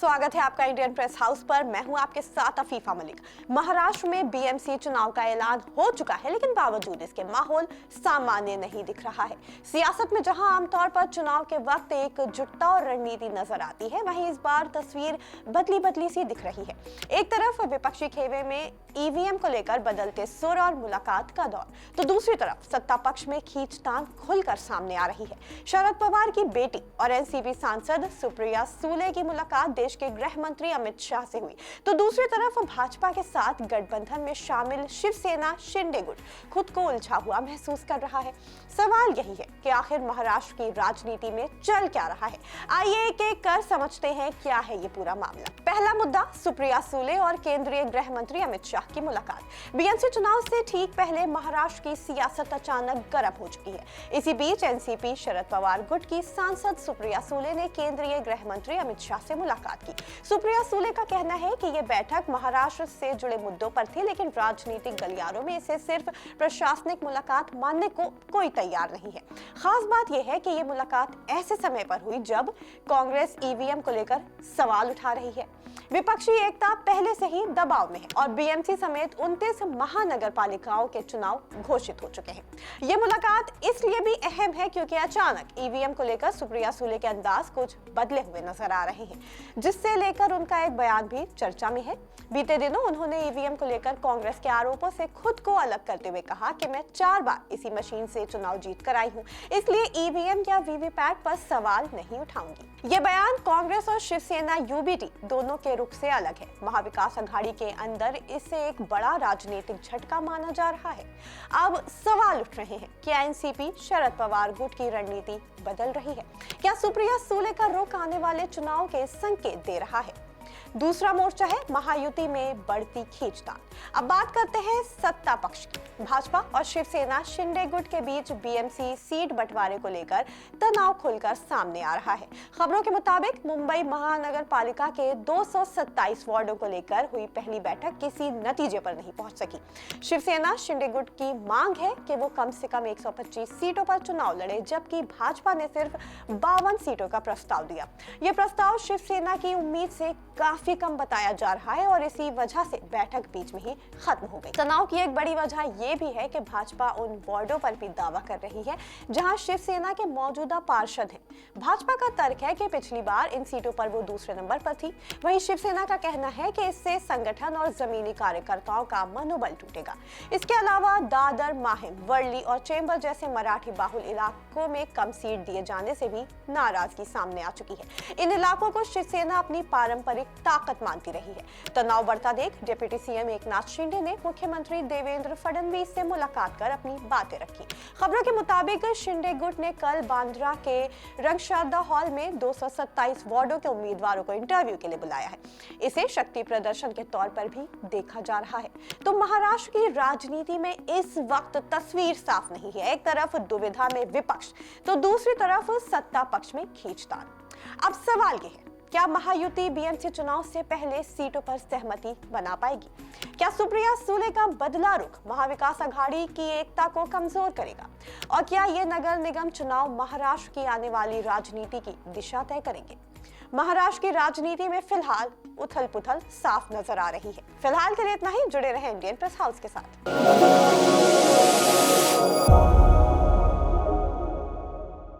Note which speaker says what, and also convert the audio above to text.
Speaker 1: स्वागत है आपका इंडियन प्रेस हाउस पर। मैं हूं आपके साथ अफीफा मलिक। महाराष्ट्र में बीएमसी चुनाव का ऐलान हो चुका है, लेकिन बावजूद इसके माहौल सामान्य नहीं दिख रहा है। सियासत में जहां आमतौर पर चुनाव के वक्त एकजुटता और रणनीति नजर आती है, वहीं इस बार तस्वीर बदली बदली सी दिख रही है। एक तरफ विपक्षी खेमे में ईवीएम को लेकर बदलते सुर और मुलाकात का दौर, तो दूसरी तरफ सत्ता पक्ष में खींचतान खुलकर सामने आ रही है। शरद पवार की बेटी और एनसीपी सांसद सुप्रिया सूले की मुलाकात देश के गृह मंत्री अमित शाह से हुई, तो दूसरी तरफ भाजपा के साथ गठबंधन में शामिल शिवसेना शिंदे गुट खुद को उलझा हुआ महसूस कर रहा है। सवाल यही है कि आखिर महाराष्ट्र की राजनीति में चल क्या रहा है। आइए एक एक कर समझते हैं क्या है ये पूरा मामला। पहला मुद्दा, सुप्रिया सूले और केंद्रीय गृह मंत्री अमित शाह की मुलाकात। बीएमसी चुनाव से ठीक पहले महाराष्ट्र की सियासत अचानक गर्म हो चुकी है। इसी बीच एनसीपी शरद पवार गुट की सांसद सुप्रिया सूले ने केंद्रीय गृह मंत्री अमित शाह से मुलाकात की। सुप्रिया सूले का कहना है कि ये बैठक महाराष्ट्र से जुड़े मुद्दों पर थी, लेकिन राजनीतिक गलियारों में इसे सिर्फ प्रशासनिक मुलाकात मानने को कोई तैयार नहीं है। खास बात यह है कि ये मुलाकात ऐसे समय पर हुई जब कांग्रेस ईवीएम को लेकर सवाल उठा रही है। विपक्षी एकता पहले से ही दबाव में है और बीएमसी समेत 29 महानगर पालिकाओं के चुनाव घोषित हो चुके हैं। ये मुलाकात इसलिए भी अहम है क्योंकि अचानक ईवीएम को लेकर सुप्रिया सूले के अंदाज कुछ बदले हुए नजर आ रहे हैं, जिससे लेकर उनका एक बयान भी चर्चा में है। बीते दिनों उन्होंने ईवीएम को लेकर कांग्रेस के आरोपों से खुद को अलग करते हुए कहा कि मैं 4 बार इसी मशीन से चुनाव जीत कर आई हूं, इसलिए ईवीएम या वीवीपैट पर सवाल नहीं उठाऊंगी। ये बयान कांग्रेस और शिवसेना यूबीटी दोनों के रुख से अलग है। महाविकास अघाड़ी के अंदर इसे एक बड़ा राजनीतिक झटका माना जा रहा है। अब सवाल उठ रहे हैं कि एनसीपी शरद पवार गुट की रणनीति बदल रही है। क्या सुप्रिया सूले का रुख आने वाले चुनाव के संकेत दे रहा है? दूसरा मोर्चा है महायुति में बढ़ती खींचतान। अब बात करते हैं सत्ता पक्ष की। भाजपा और शिवसेना शिंदे गुट के बीच बीएमसी सीट बंटवारे को लेकर तनाव खुलकर सामने आ रहा है। खबरों के मुताबिक मुंबई महानगर पालिका के 227 वार्डों को लेकर हुई पहली बैठक किसी नतीजे पर नहीं पहुंच सकी। शिवसेना शिंदे गुट की मांग है कि वो कम से कम 125 सीटों पर चुनाव लड़े, जबकि भाजपा ने सिर्फ 52 सीटों का प्रस्ताव दिया। यह प्रस्ताव शिवसेना की उम्मीद से काफी कम बताया जा रहा है और इसी वजह से बैठक बीच में ही खत्म हो गई। तनाव की एक बड़ी वजह यह भी है कि भाजपा उन वार्डों पर भी दावा कर रही है जहां शिवसेना के मौजूदा पार्षद हैं। भाजपा का तर्क है कि पिछली बार इन सीटों पर वो दूसरे नंबर पर थी। वहीं शिवसेना का कहना है कि इससे संगठन और जमीनी कार्यकर्ताओं का मनोबल टूटेगा। इसके अलावा दादर, माहिम, वर्ली और चेंबर जैसे मराठी बाहुल इलाकों में कम सीट दिए जाने से भी नाराजगी सामने आ चुकी है। इन इलाकों को शिवसेना अपनी पारंपरिक ताकत मानती रही है। तनाव बढ़ता देख डिप्टी सीएम एकनाथ शिंदे ने मुख्यमंत्री देवेंद्र फडणवीस से मुलाकात कर अपनी बातें रखी। खबरों के मुताबिक शिंदे गुट ने कल बांद्रा के रंगशाला हॉल में 227 वार्डों के उम्मीदवारों को इंटरव्यू के लिए बुलाया है। इसे शक्ति प्रदर्शन के तौर पर भी देखा जा रहा है। तो महाराष्ट्र की राजनीति में इस वक्त तस्वीर साफ नहीं है। एक तरफ दुविधा में विपक्ष, तो दूसरी तरफ सत्ता पक्ष में खींचतान। अब सवाल ये है, क्या महायुति बीएमसी चुनाव से पहले सीटों पर सहमति बना पाएगी? क्या सुप्रिया सूले का बदला रुख महाविकास अघाड़ी की एकता को कमजोर करेगा? और क्या ये नगर निगम चुनाव महाराष्ट्र की आने वाली राजनीति की दिशा तय करेंगे? महाराष्ट्र की राजनीति में फिलहाल उथल पुथल साफ नजर आ रही है। फिलहाल के लिए इतना ही। जुड़े रहें इंडियन प्रेस हाउस के साथ।